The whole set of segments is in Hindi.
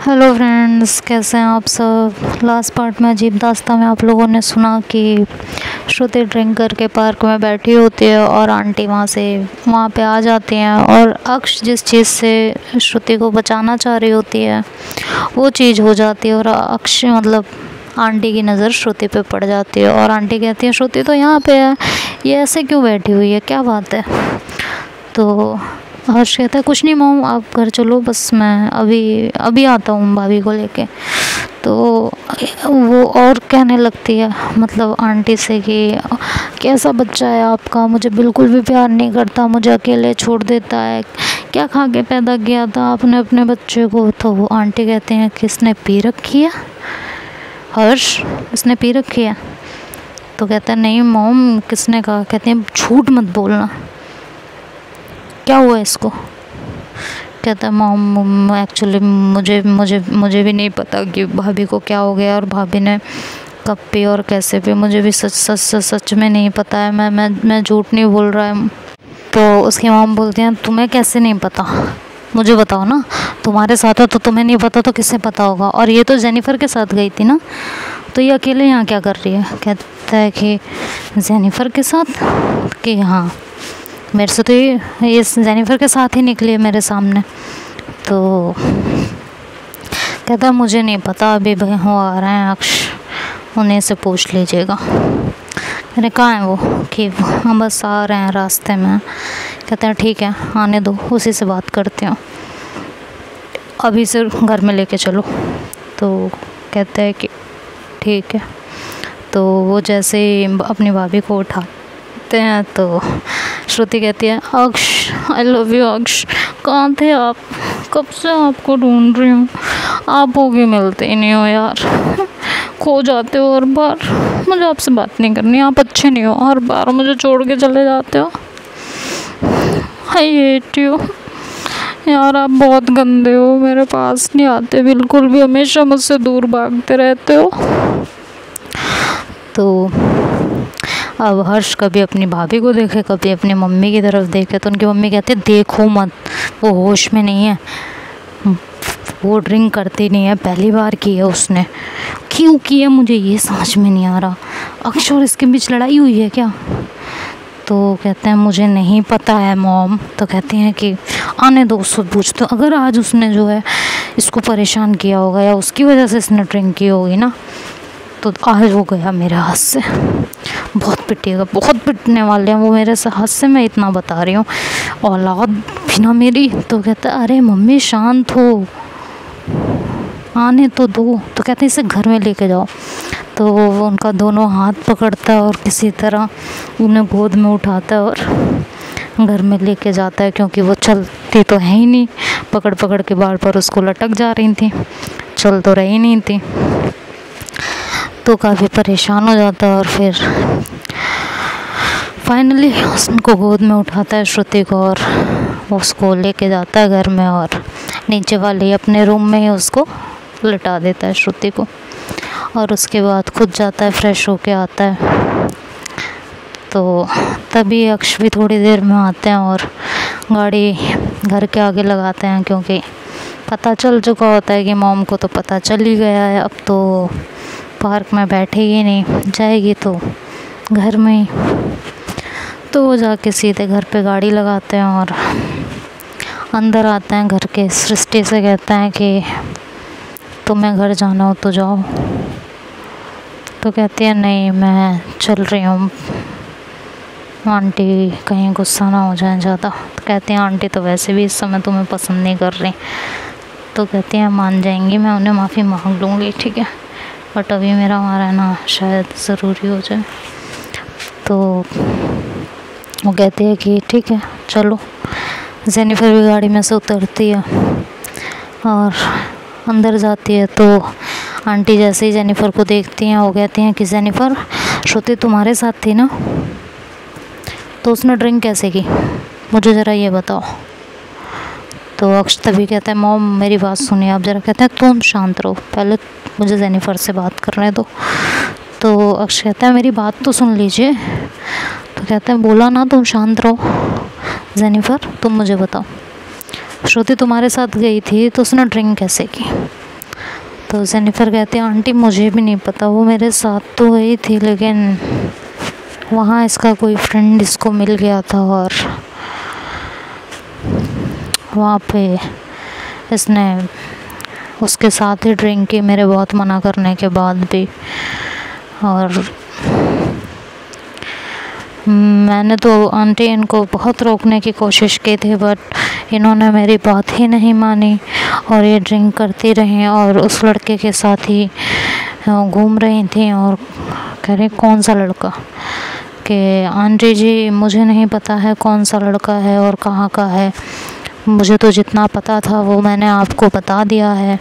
हेलो फ्रेंड्स, कैसे हैं आप सब। लास्ट पार्ट में अजीब दास्तां में आप लोगों ने सुना कि श्रुति ड्रिंक करके पार्क में बैठी होती है और आंटी वहाँ पे आ जाती हैं और अक्ष जिस चीज़ से श्रुति को बचाना चाह रही होती है वो चीज़ हो जाती है और अक्ष आंटी की नज़र श्रुति पे पड़ जाती है और आंटी कहती है श्रुति तो यहाँ पे है, ये ऐसे क्यों बैठी हुई है, क्या बात है। तो हर्ष कहता है कुछ नहीं मॉम, आप घर चलो, बस मैं अभी आता हूँ भाभी को लेके। तो वो और कहने लगती है आंटी से कि कैसा बच्चा है आपका, मुझे बिल्कुल भी प्यार नहीं करता, मुझे अकेले छोड़ देता है, क्या खा के पैदा किया था आपने अपने बच्चे को। तो वो आंटी कहते हैं कि इसने पी रखी है हर्ष, इसने पी रखी है। तो कहता है नहीं मॉम, किसने कहा। कहते हैं झूठ मत बोलना, क्या हुआ इसको। कहता है मॉम एक्चुअली मुझे भी नहीं पता कि भाभी को क्या हो गया और भाभी ने कब पी और कैसे पी, मुझे भी सच में नहीं पता है, मैं झूठ नहीं बोल रहा है। तो उसकी मॉम बोलती हैं तुम्हें कैसे नहीं पता, मुझे बताओ ना, तुम्हारे साथ है तो तुम्हें नहीं पता तो किससे पता होगा। और ये तो जेनिफर के साथ गई थी ना, तो ये अकेले यहाँ क्या कर रही है। कहता है कि जेनिफर के साथ, कि हाँ मेरे से तो ये जेनिफर के साथ ही निकली है मेरे सामने। तो कहता मुझे नहीं पता, अभी वो आ रहे हैं अक्ष, उन्हीं से पूछ लीजिएगा। मैंने कहा है वो कि हम बस आ रहे हैं रास्ते में। कहते हैं ठीक है आने दो, उसी से बात करते हो, अभी से घर में लेके चलो। तो कहते हैं कि ठीक है। तो वो जैसे ही अपनी भाभी को उठाते हैं तो श्रुति कहती है अक्ष आई लव यू अक्ष, कहाँ थे आप, कब से आपको ढूंढ रही हूँ, आप होगे मिलते ही नहीं हो यार, खो जाते हो हर बार, मुझे आपसे बात नहीं करनी, आप अच्छे नहीं हो, हर बार मुझे छोड़ के चले जाते हो, आई हेट यू यार, आप बहुत गंदे हो, मेरे पास नहीं आते बिल्कुल भी, हमेशा मुझसे दूर भागते रहते हो। तो अब हर्ष कभी अपनी भाभी को देखे, कभी अपनी मम्मी की तरफ देखे, तो उनकी मम्मी कहते देखो मत, वो होश में नहीं है, वो ड्रिंक करती नहीं है, पहली बार की है उसने, क्यों की है मुझे ये समझ में नहीं आ रहा, अक्ष और इसके बीच लड़ाई हुई है क्या। तो कहते हैं मुझे नहीं पता है मॉम। तो कहती हैं कि आने दो, उससे पूछ, तो अगर आज उसने जो है इसको परेशान किया होगा या उसकी वजह से इसने ड्रिंक की होगी ना, तो आज वो गया मेरे हाथ से, बहुत पिटेगा, बहुत पिटने वाले हैं वो मेरे से हाथ से, मैं इतना बता रही हूँ, औलाद भी ना मेरी। तो कहता है अरे मम्मी शांत हो, आने तो दो। तो कहते हैं इसे घर में लेके जाओ। तो वो उनका दोनों हाथ पकड़ता है और किसी तरह उन्हें गोद में उठाता है और घर में लेके जाता है, क्योंकि वो चलती तो है ही नहीं, पकड़ पकड़ के बार बार उसको लटक जा रही थी, चल तो रही नहीं थी। तो काफ़ी परेशान हो जाता है और फिर फाइनली उसको गोद में उठाता है श्रुति को और उसको लेके जाता है घर में और नीचे वाले अपने रूम में ही उसको लिटा देता है श्रुति को। और उसके बाद खुद जाता है, फ्रेश होके आता है। तो तभी अक्ष भी थोड़ी देर में आते हैं और गाड़ी घर के आगे लगाते हैं, क्योंकि पता चल चुका होता है कि मॉम को तो पता चल ही गया है, अब तो पार्क में बैठेगी नहीं, जाएगी तो घर में ही। तो वो जाके सीधे घर पे गाड़ी लगाते हैं और अंदर आते हैं घर के। सृष्टि से कहते हैं कि तुम्हें घर जाना हो तो जाओ। तो कहती है नहीं मैं चल रही हूँ, आंटी कहीं गुस्सा ना हो जाए ज़्यादा। तो कहती हैं आंटी तो वैसे भी इस समय तुम्हें पसंद नहीं कर रही। तो कहती हैं मान जाएंगी, मैं उन्हें माफ़ी मांग लूँगी, ठीक है, बट अभी मेरा वहाँ रहना शायद ज़रूरी हो जाए। तो वो कहती है कि ठीक है चलो। जेनिफर भी गाड़ी में से उतरती है और अंदर जाती है। तो आंटी जैसे ही जेनिफर को देखती हैं वो कहती हैं कि जेनिफर श्रुति तुम्हारे साथ थी ना, तो उसने ड्रिंक कैसे की, मुझे ज़रा ये बताओ। तो अक्ष तभी कहता है मॉम मेरी बात सुनिए आप ज़रा। कहता है तुम शांत रहो, पहले मुझे जेनिफर से बात करने दो। तो अक्ष कहता है मेरी बात तो सुन लीजिए। तो कहता है बोला ना तुम शांत रहो। जेनिफर तुम मुझे बताओ, श्रुति तुम्हारे साथ गई थी तो उसने ड्रिंक कैसे की। तो जेनिफर कहती है आंटी मुझे भी नहीं पता, वो मेरे साथ तो गई थी लेकिन वहाँ इसका कोई फ्रेंड इसको मिल गया था और वहाँ पे इसने उसके साथ ही ड्रिंक की, मेरे बहुत मना करने के बाद भी। और मैंने तो आंटी इनको बहुत रोकने की कोशिश की थी बट इन्होंने मेरी बात ही नहीं मानी और ये ड्रिंक करती रही और उस लड़के के साथ ही घूम रही थी। और कह रही कौन सा लड़का, कि आंटी जी मुझे नहीं पता है कौन सा लड़का है और कहाँ का है, मुझे तो जितना पता था वो मैंने आपको बता दिया है,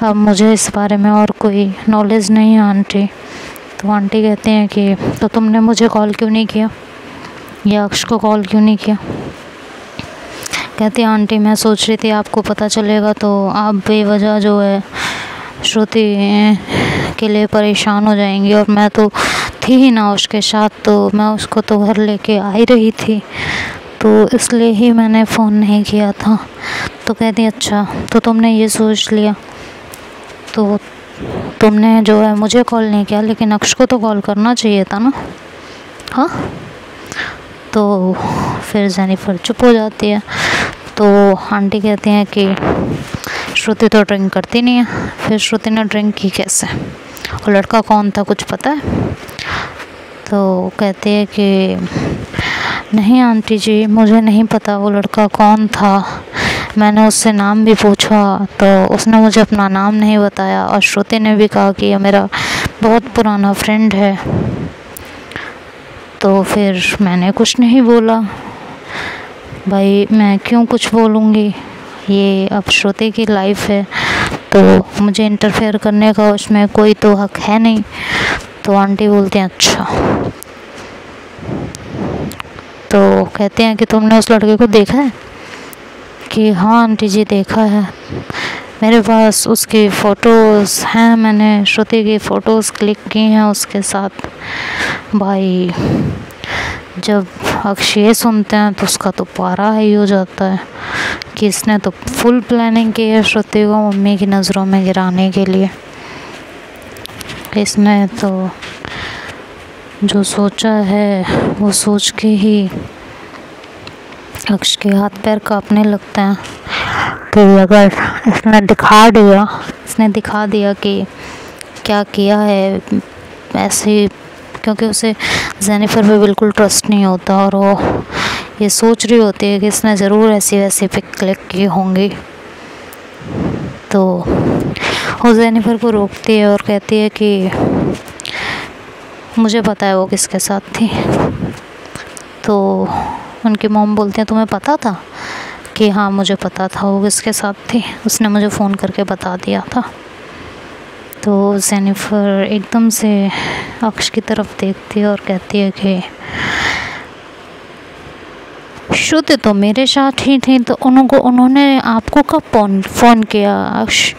अब मुझे इस बारे में और कोई नॉलेज नहीं है आंटी। तो आंटी कहते हैं कि तो तुमने मुझे कॉल क्यों नहीं किया या अक्ष को कॉल क्यों नहीं किया? कहती आंटी मैं सोच रही थी आपको पता चलेगा तो आप बेवजह जो है श्रुति के लिए परेशान हो जाएंगी, और मैं तो थी ही ना उसके साथ, तो मैं उसको तो घर लेके आ ही रही थी, तो इसलिए ही मैंने फ़ोन नहीं किया था। तो कहती अच्छा तो तुमने ये सोच लिया, तो तुमने जो है मुझे कॉल नहीं किया लेकिन अक्ष को तो कॉल करना चाहिए था ना। हाँ, तो फिर जेनिफर चुप हो जाती है। तो आंटी कहती हैं कि श्रुति तो ड्रिंक करती नहीं है। फिर श्रुति ने ड्रिंक की कैसे, और लड़का कौन था कुछ पता है? तो कहती है कि नहीं आंटी जी मुझे नहीं पता वो लड़का कौन था, मैंने उससे नाम भी पूछा तो उसने मुझे अपना नाम नहीं बताया, और श्रुति ने भी कहा कि ये मेरा बहुत पुराना फ्रेंड है। तो फिर मैंने कुछ नहीं बोला, भाई मैं क्यों कुछ बोलूँगी, ये अब श्रुति की लाइफ है तो मुझे इंटरफेयर करने का उसमें कोई तो हक है नहीं। तो आंटी बोलते हैं अच्छा, तो कहते हैं कि तुमने उस लड़के को देखा है? कि हाँ आंटी जी देखा है, मेरे पास उसकी फ़ोटोज़ हैं, मैंने श्रुति की फ़ोटोज़ क्लिक की हैं उसके साथ। भाई जब अक्षय सुनते हैं तो उसका तो पारा ही हो जाता है कि इसने तो फुल प्लानिंग की है श्रुति को मम्मी की नज़रों में गिराने के लिए। इसने तो जो सोचा है वो सोच के ही अक्ष के हाथ पैर कांपने लगते हैं कि अगर इसने दिखा दिया कि क्या किया है ऐसे, क्योंकि उसे जेनिफर पे बिल्कुल ट्रस्ट नहीं होता और वो ये सोच रही होती है कि इसने ज़रूर ऐसी वैसी पिक क्लिक की होंगी। तो वो जेनिफर को रोकती है और कहती है कि मुझे पता है वो किसके साथ थी। तो उनकी मॉम बोलते हैं तुम्हें पता था? कि हाँ मुझे पता था वो किसके साथ थी, उसने मुझे फ़ोन करके बता दिया था। तो जेनिफर एकदम से अक्ष की तरफ देखती है और कहती है कि श्रुति तो मेरे साथ ही थी, तो उन्होंने आपको कब फ़ोन किया अक्ष?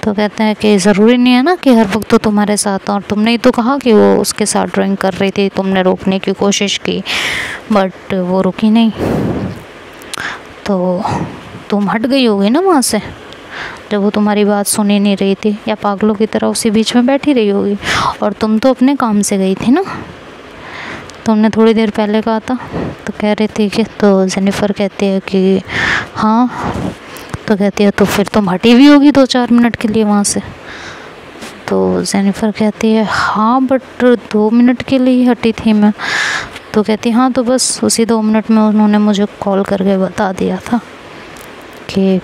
तो कहते हैं कि ज़रूरी नहीं है ना कि हर वक्त तो तुम्हारे साथ, और तुमने ही तो कहा कि वो उसके साथ ड्राइंग कर रही थी, तुमने रोकने की कोशिश की बट वो रुकी नहीं, तो तुम हट गई होगी ना वहाँ से जब वो तुम्हारी बात सुन ही नहीं रही थी, या पागलों की तरह उसी बीच में बैठी रही होगी। और तुम तो अपने काम से गई थी ना, तुमने थोड़ी देर पहले कहा था। तो कह रही थी कि, तो जेनिफर कहती है कि हाँ, तो कहती है तो फिर तुम हटी भी होगी 2-4 मिनट के लिए वहाँ से। तो जेनिफर कहती है हाँ बट 2 मिनट के लिए ही हटी थी मैं। तो कहती हाँ, तो बस उसी 2 मिनट में उन्होंने मुझे कॉल करके बता दिया था कि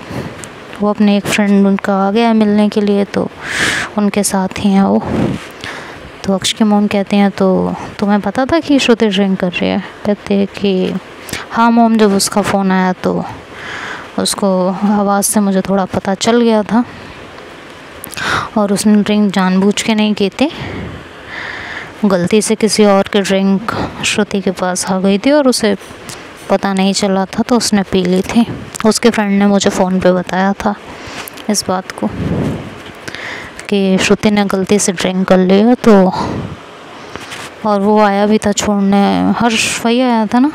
वो अपने एक फ्रेंड उनका आ गया मिलने के लिए, तो उनके साथ ही हैं वो। तो अक्ष की मॉम कहते हैं तो तुम्हें पता था कि श्रुति ड्रिंक कर रही है? कहते हैं कि हाँ मॉम, जब उसका फ़ोन आया तो उसको आवाज़ से मुझे थोड़ा पता चल गया था, और उसने ड्रिंक जानबूझ के नहीं की थी, गलती से किसी और की ड्रिंक श्रुति के पास आ गई थी और उसे पता नहीं चला था तो उसने पी ली थी। उसके फ्रेंड ने मुझे फ़ोन पे बताया था इस बात को कि श्रुति ने गलती से ड्रिंक कर लिया, तो और वो आया भी था छोड़ने, हर्ष भैया आया था ना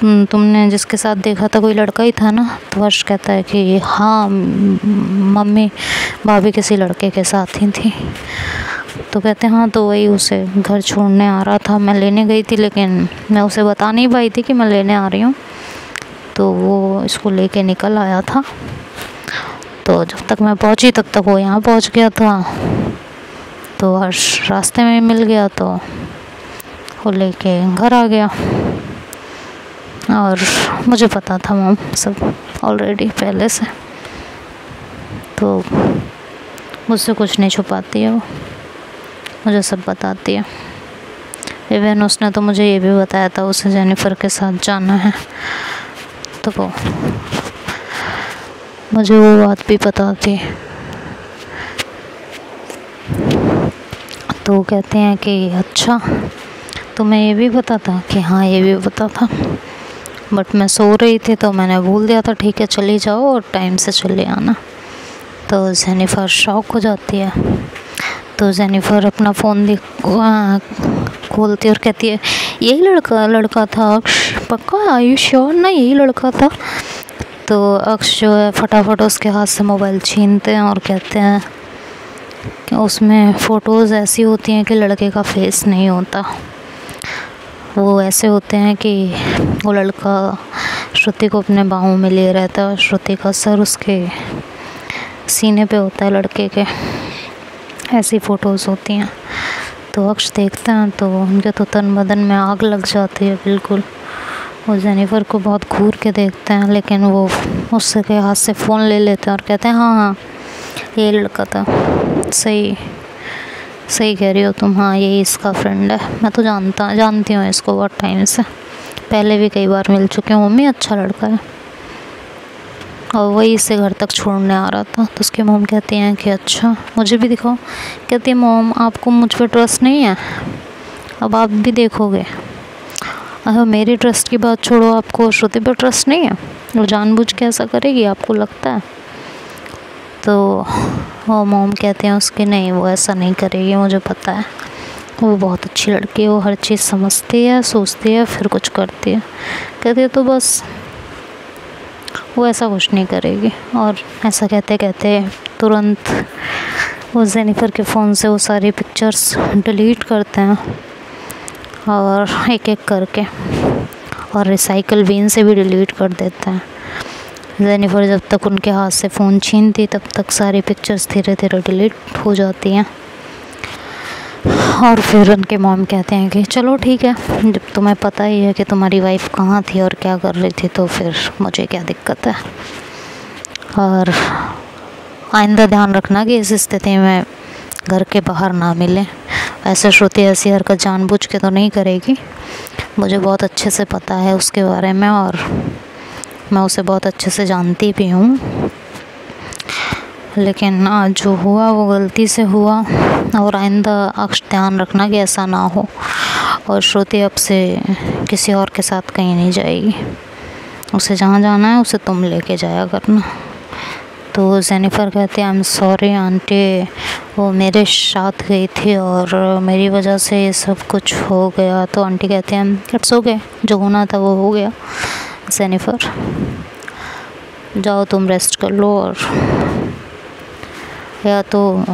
तुमने जिसके साथ देखा था कोई लड़का ही था ना? तो हर्ष कहता है कि हाँ मम्मी, भाभी किसी लड़के के साथ ही थी। तो कहते हैं हाँ, तो वही उसे घर छोड़ने आ रहा था, मैं लेने गई थी, लेकिन मैं उसे बता नहीं पाई थी कि मैं लेने आ रही हूँ, तो वो इसको लेके निकल आया था। तो जब तक मैं पहुँची तब तक वो यहाँ पहुँच गया था। तो हर्ष रास्ते में मिल गया, तो वो लेके घर आ गया। और मुझे पता था मॉम सब ऑलरेडी पहले से, तो मुझसे कुछ नहीं छुपाती है वो, मुझे सब बताती है। इवन उसने तो मुझे ये भी बताया था उसे जेनिफर के साथ जाना है, तो वो मुझे वो बात भी पता थी। तो कहते हैं कि अच्छा तुम्हें ये भी पता था? कि हाँ ये भी पता था, बट मैं सो रही थी तो मैंने भूल दिया था। ठीक है चली जाओ और टाइम से चले आना। तो जेनिफर शॉक हो जाती है। तो जेनिफर अपना फ़ोन खोलती है और कहती है यही लड़का था अक्ष, पक्का आर यू श्योर ना यही लड़का था? तो अक्ष जो है फटाफट उसके हाथ से मोबाइल छीनते हैं और कहते हैं कि उसमें फ़ोटोज़ ऐसी होती हैं कि लड़के का फेस नहीं होता, वो ऐसे होते हैं कि वो लड़का श्रुति को अपने बाहों में लिए रहता है, श्रुति का सर उसके सीने पे होता है लड़के के, ऐसी फ़ोटोज़ होती हैं। तो अक्ष देखते हैं तो उनके तो तन बदन में आग लग जाती है बिल्कुल। वो जेनिफर को बहुत घूर के देखते हैं, लेकिन वो उससे के हाथ से फ़ोन ले लेते हैं और कहते हैं हाँ हाँ ये लड़का था, सही कह रही हो तुम, हाँ यही इसका फ्रेंड है, मैं तो जानती हूँ इसको बहुत टाइम से, पहले भी कई बार मिल चुके हैं मम्मी, अच्छा लड़का है। और वही इसे घर तक छोड़ने आ रहा था। तो उसकी मॉम कहती हैं कि अच्छा मुझे भी दिखाओ। कहती है मॉम आपको मुझ पर ट्रस्ट नहीं है, अब आप भी देखोगे। मेरी ट्रस्ट की बात छोड़ो, आपको श्रुति पर ट्रस्ट नहीं है? वो जानबूझ के ऐसा करेगी आपको लगता है? तो वो मॉम कहते हैं उसके नहीं, वो ऐसा नहीं करेगी, मुझे पता है, वो बहुत अच्छी लड़की है, वो हर चीज़ समझती है, सोचती है, फिर कुछ करती है। कहती है तो बस वो ऐसा कुछ नहीं करेगी। और ऐसा कहते कहते तुरंत वो जेनिफर के फ़ोन से वो सारी पिक्चर्स डिलीट करते हैं और एक एक करके, और रिसाइकल बिन से भी डिलीट कर देते हैं। जेनिफर जब तक उनके हाथ से फ़ोन छीनती तब तक सारी पिक्चर्स धीरे धीरे डिलीट हो जाती हैं। और फिर उनके मॉम कहते हैं कि चलो ठीक है, जब तुम्हें पता ही है कि तुम्हारी वाइफ कहाँ थी और क्या कर रही थी, तो फिर मुझे क्या दिक्कत है। और आइंदा ध्यान रखना कि इस स्थिति में घर के बाहर ना मिले। ऐसे श्रुति ऐसी हरकत जानबूझ के तो नहीं करेगी, मुझे बहुत अच्छे से पता है उसके बारे में, और मैं उसे बहुत अच्छे से जानती भी हूँ। लेकिन आज जो हुआ वो गलती से हुआ, और आइंदा अक्ष ध्यान रखना कि ऐसा ना हो। और श्रुति अब से किसी और के साथ कहीं नहीं जाएगी, उसे जहाँ जाना है उसे तुम लेके जाया करना। तो जेनिफर कहती है आई एम सॉरी आंटी, वो मेरे साथ गई थी और मेरी वजह से ये सब कुछ हो गया। तो आंटी कहते हैं इट्स ओके, जो होना था वो हो गया। जेनिफर जाओ तुम रेस्ट कर लो, और या तो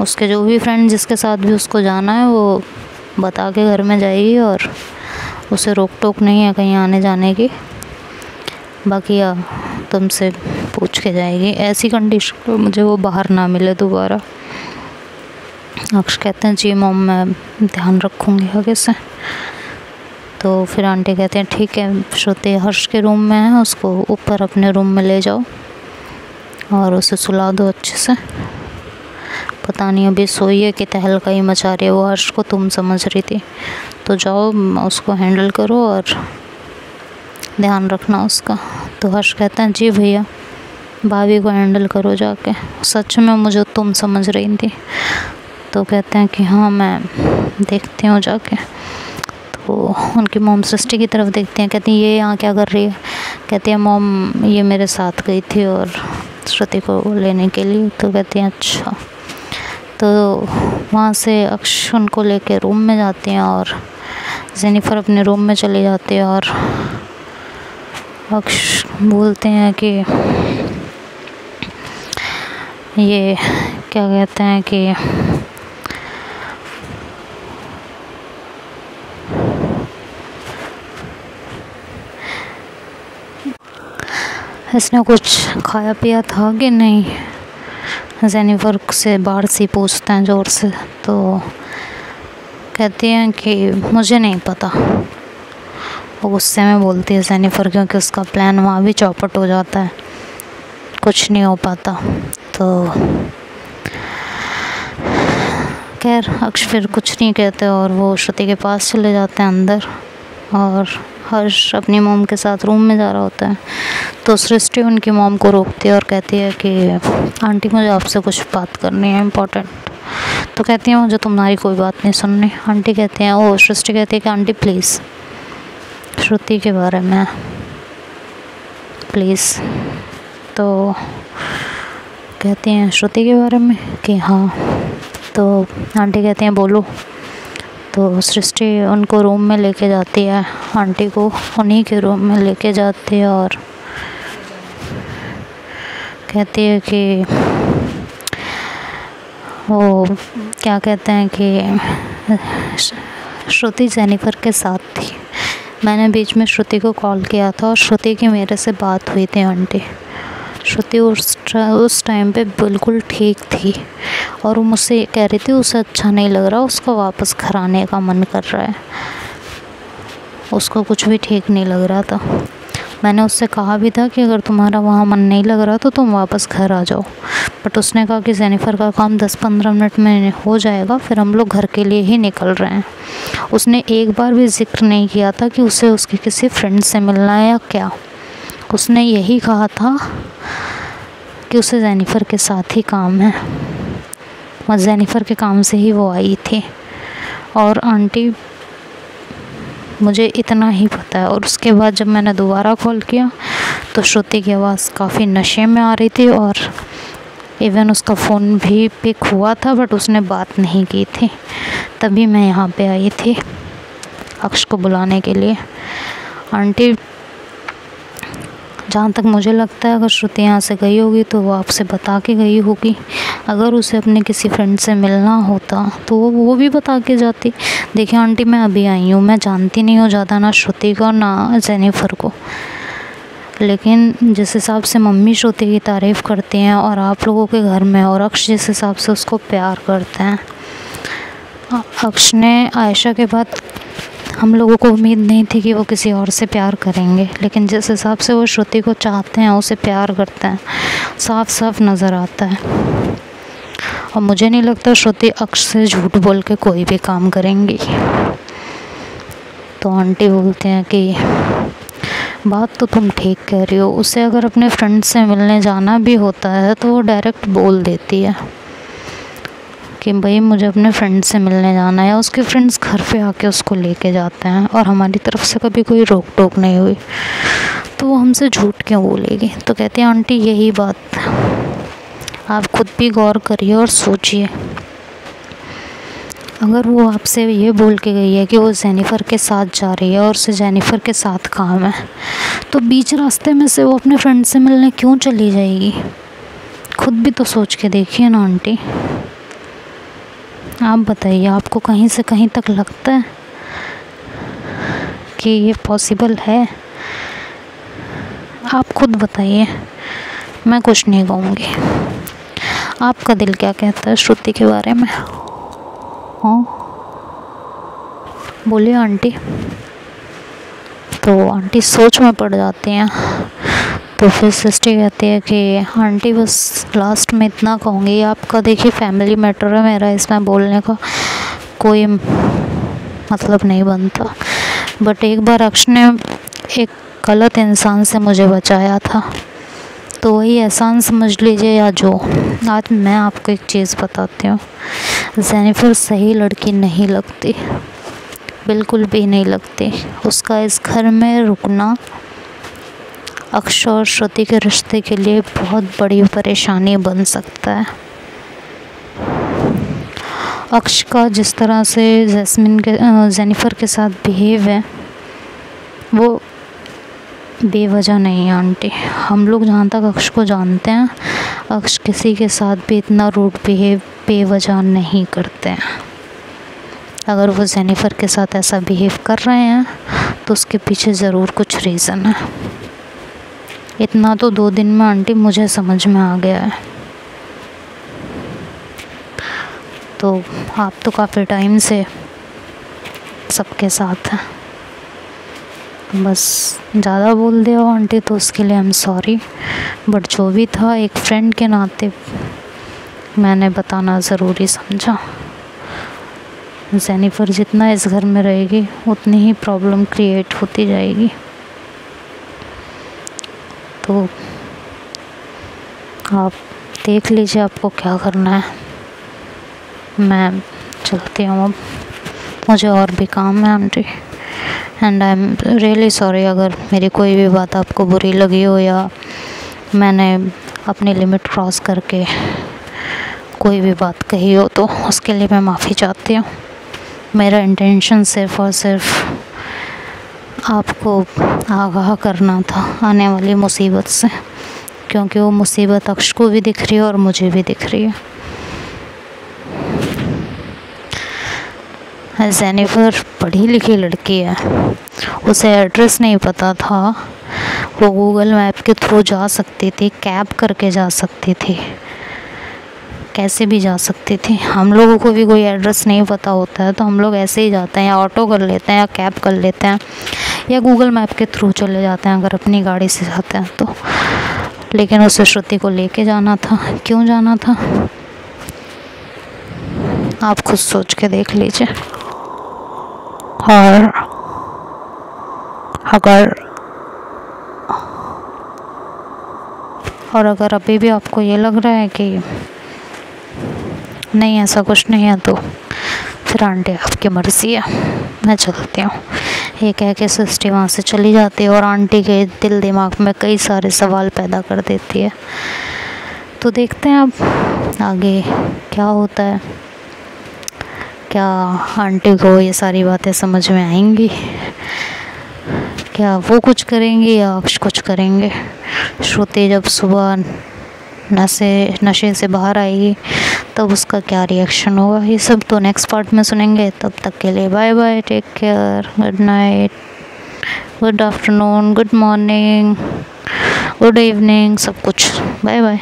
उसके जो भी फ्रेंड जिसके साथ भी उसको जाना है वो बता के घर में जाएगी, और उसे रोक टोक नहीं है कहीं आने जाने की, बाकी तुमसे पूछ के जाएगी। ऐसी कंडीशन पर मुझे वो बाहर ना मिले दोबारा। अक्ष कहते हैं जी मॉम, मैं ध्यान रखूँगी आगे से। तो फिर आंटी कहते हैं ठीक है, श्रुति हर्ष के रूम में है, उसको ऊपर अपने रूम में ले जाओ और उसे सुला दो अच्छे से। पता नहीं अभी सोई है कि तहलका ही मचा रही है, वो हर्ष को तुम समझ रही थी, तो जाओ उसको हैंडल करो और ध्यान रखना उसका। तो हर्ष कहते हैं जी भैया, भाभी को हैंडल करो जाके, सच में मुझे तुम समझ रही थी। तो कहते हैं कि हाँ मैं देखती हूँ जाके। तो उनकी मॉम सृष्टि की तरफ देखते हैं, कहती हैं ये यहाँ क्या कर रही है? कहती है मॉम ये मेरे साथ गई थी और श्रुति को लेने के लिए। तो कहती हैं अच्छा। तो वहाँ से अक्ष उनको लेके रूम में जाती हैं और जेनिफर अपने रूम में चली जाती है और अक्ष बोलते हैं कि ये क्या कहते हैं कि इसने कुछ खाया पिया था कि नहीं। जेनिफर से बाहर से पूछते हैं ज़ोर से, तो कहती हैं कि मुझे नहीं पता। वो गुस्से में बोलती है जेनिफर, क्योंकि उसका प्लान वहाँ भी चौपट हो जाता है, कुछ नहीं हो पाता। तो खैर अक्ष फिर कुछ नहीं कहते और वो श्रुति के पास चले जाते हैं अंदर, और हर्ष अपनी मॉम के साथ रूम में जा रहा होता है। तो सृष्टि उनकी मॉम को रोकती है और कहती है कि आंटी मुझे आपसे कुछ बात करनी है इम्पोर्टेंट। तो कहती है मुझे तुम्हारी कोई बात नहीं सुननी। आंटी कहती हैं, ओ सृष्टि कहती है कि आंटी प्लीज़ श्रुति के बारे में प्लीज़। तो कहती हैं श्रुति के बारे में कि हाँ। तो आंटी कहती हैं बोलो। तो सृष्टि उनको रूम में लेके जाती है, आंटी को उन्हीं के रूम में लेके जाती है और कहती है कि वो क्या कहते हैं कि श्रुति जेनिफर के साथ थी। मैंने बीच में श्रुति को कॉल किया था और श्रुति की मेरे से बात हुई थी आंटी। श्रुति उस टाइम पे बिल्कुल ठीक थी और वो मुझसे कह रही थी उसे अच्छा नहीं लग रहा, उसको वापस घर आने का मन कर रहा है, उसको कुछ भी ठीक नहीं लग रहा था। मैंने उससे कहा भी था कि अगर तुम्हारा वहाँ मन नहीं लग रहा तो तुम वापस घर आ जाओ, बट उसने कहा कि जेनिफर का काम 10-15 मिनट में हो जाएगा, फिर हम लोग घर के लिए ही निकल रहे हैं। उसने एक बार भी जिक्र नहीं किया था कि उसे उसके किसी फ्रेंड से मिलना है या क्या। उसने यही कहा था कि उसे जेनिफर के साथ ही काम है और जेनिफर के काम से ही वो आई थी। और आंटी मुझे इतना ही पता है। और उसके बाद जब मैंने दोबारा कॉल किया तो श्रुति की आवाज़ काफ़ी नशे में आ रही थी और इवन उसका फ़ोन भी पिक हुआ था, बट उसने बात नहीं की थी। तभी मैं यहाँ पे आई थी अक्ष को बुलाने के लिए। आंटी जहाँ तक मुझे लगता है अगर श्रुति यहाँ से गई होगी तो वो आपसे बता के गई होगी। अगर उसे अपने किसी फ्रेंड से मिलना होता तो वो भी बता के जाती। देखिए आंटी मैं अभी आई हूँ, मैं जानती नहीं हूँ ज़्यादा ना श्रुति को ना जेनिफर को, लेकिन जिस हिसाब से मम्मी श्रुति की तारीफ़ करती हैं और आप लोगों के घर में और अक्ष जिस हिसाब से उसको प्यार करते हैं, अक्ष ने आयशा के बाद हम लोगों को उम्मीद नहीं थी कि वो किसी और से प्यार करेंगे, लेकिन जिस हिसाब से वो श्रुति को चाहते हैं, उसे प्यार करते हैं, साफ साफ नज़र आता है। और मुझे नहीं लगता श्रुति अक्ष से झूठ बोल के कोई भी काम करेंगी। तो आंटी बोलते हैं कि बात तो तुम ठीक कह रही हो, उसे अगर अपने फ्रेंड से मिलने जाना भी होता है तो वो डायरेक्ट बोल देती है कि भाई मुझे अपने फ्रेंड से मिलने जाना है। उसके फ्रेंड्स घर पे आके उसको लेके जाते हैं और हमारी तरफ से कभी कोई रोक टोक नहीं हुई, तो वो हमसे झूठ क्यों बोलेगी। तो कहते हैं आंटी यही बात आप खुद भी गौर करिए और सोचिए, अगर वो आपसे ये बोल के गई है कि वो जेनिफर के साथ जा रही है और उसे जेनिफर के साथ काम है, तो बीच रास्ते में से वो अपने फ्रेंड से मिलने क्यों चली जाएगी। खुद भी तो सोच के देखिए ना आंटी। आप बताइए, आपको कहीं से कहीं तक लगता है कि ये पॉसिबल है? आप खुद बताइए, मैं कुछ नहीं कहूँगी। आपका दिल क्या कहता है श्रुति के बारे में? हाँ बोलिए आंटी। तो आंटी सोच में पड़ जाती हैं। तो फिर सृष्टि कहती है कि आंटी बस लास्ट में इतना कहूँगी, आपका देखिए फैमिली मैटर है, मेरा इसमें बोलने का कोई मतलब नहीं बनता, बट एक बार अक्ष ने एक गलत इंसान से मुझे बचाया था, तो वही एहसान समझ लीजिए या जो। आज मैं आपको एक चीज़ बताती हूँ, जेनिफर सही लड़की नहीं लगती, बिल्कुल भी नहीं लगती। उसका इस घर में रुकना अक्ष और श्रुति के रिश्ते के लिए बहुत बड़ी परेशानी बन सकता है। अक्ष का जिस तरह से जेनिफर के साथ बिहेव है, वो बेवजह नहीं है आंटी। हम लोग जहाँ तक अक्ष को जानते हैं, अक्ष किसी के साथ भी इतना रूड बिहेव बेवजह नहीं करते हैं। अगर वो जेनिफर के साथ ऐसा बिहेव कर रहे हैं तो उसके पीछे ज़रूर कुछ रीज़न है। इतना तो 2 दिन में आंटी मुझे समझ में आ गया है। तो आप तो काफ़ी टाइम से सबके साथ हैं, बस ज़्यादा बोल दिया हो आंटी तो उसके लिए आई एम सॉरी, बट जो भी था एक फ्रेंड के नाते मैंने बताना ज़रूरी समझा। जेनिफर जितना इस घर में रहेगी उतनी ही प्रॉब्लम क्रिएट होती जाएगी। तो आप देख लीजिए आपको क्या करना है। मैं चलती हूँ अब, मुझे और भी काम है aunty. And I am really sorry अगर मेरी कोई भी बात आपको बुरी लगी हो या मैंने अपनी लिमिट क्रॉस करके कोई भी बात कही हो, तो उसके लिए मैं माफ़ी चाहती हूँ। मेरा इंटेंशन सिर्फ़ और सिर्फ आपको आगाह करना था आने वाली मुसीबत से, क्योंकि वो मुसीबत अक्ष को भी दिख रही है और मुझे भी दिख रही है। जेनिफर पढ़ी लिखी लड़की है, उसे एड्रेस नहीं पता था, वो गूगल मैप के थ्रू जा सकती थी, कैब करके जा सकती थी, कैसे भी जा सकती थी। हम लोगों को भी कोई एड्रेस नहीं पता होता है तो हम लोग ऐसे ही जाते हैं, या ऑटो कर लेते हैं या कैब कर लेते हैं या गूगल मैप के थ्रू चले जाते हैं अगर अपनी गाड़ी से जाते हैं तो। लेकिन उसे श्रुति को लेके जाना था। क्यों जाना था आप खुद सोच के देख लीजिए। और अगर अभी भी आपको ये लग रहा है कि नहीं ऐसा कुछ नहीं है तो फिर आंटी आपकी मर्ज़ी है, मैं चलती हूँ। ये कह के सृष्टि वहाँ से चली जाती है और आंटी के दिल दिमाग में कई सारे सवाल पैदा कर देती है। तो देखते हैं अब आगे क्या होता है, क्या आंटी को ये सारी बातें समझ में आएंगी, क्या वो कुछ करेंगी या अक्ष कुछ करेंगे। श्रुति जब सुबह नशे से बाहर आएगी तब उसका क्या रिएक्शन होगा, ये सब तो नेक्स्ट पार्ट में सुनेंगे। तब तक के लिए bye bye, take care, good night, good afternoon, good morning, good evening, सब कुछ। Bye bye.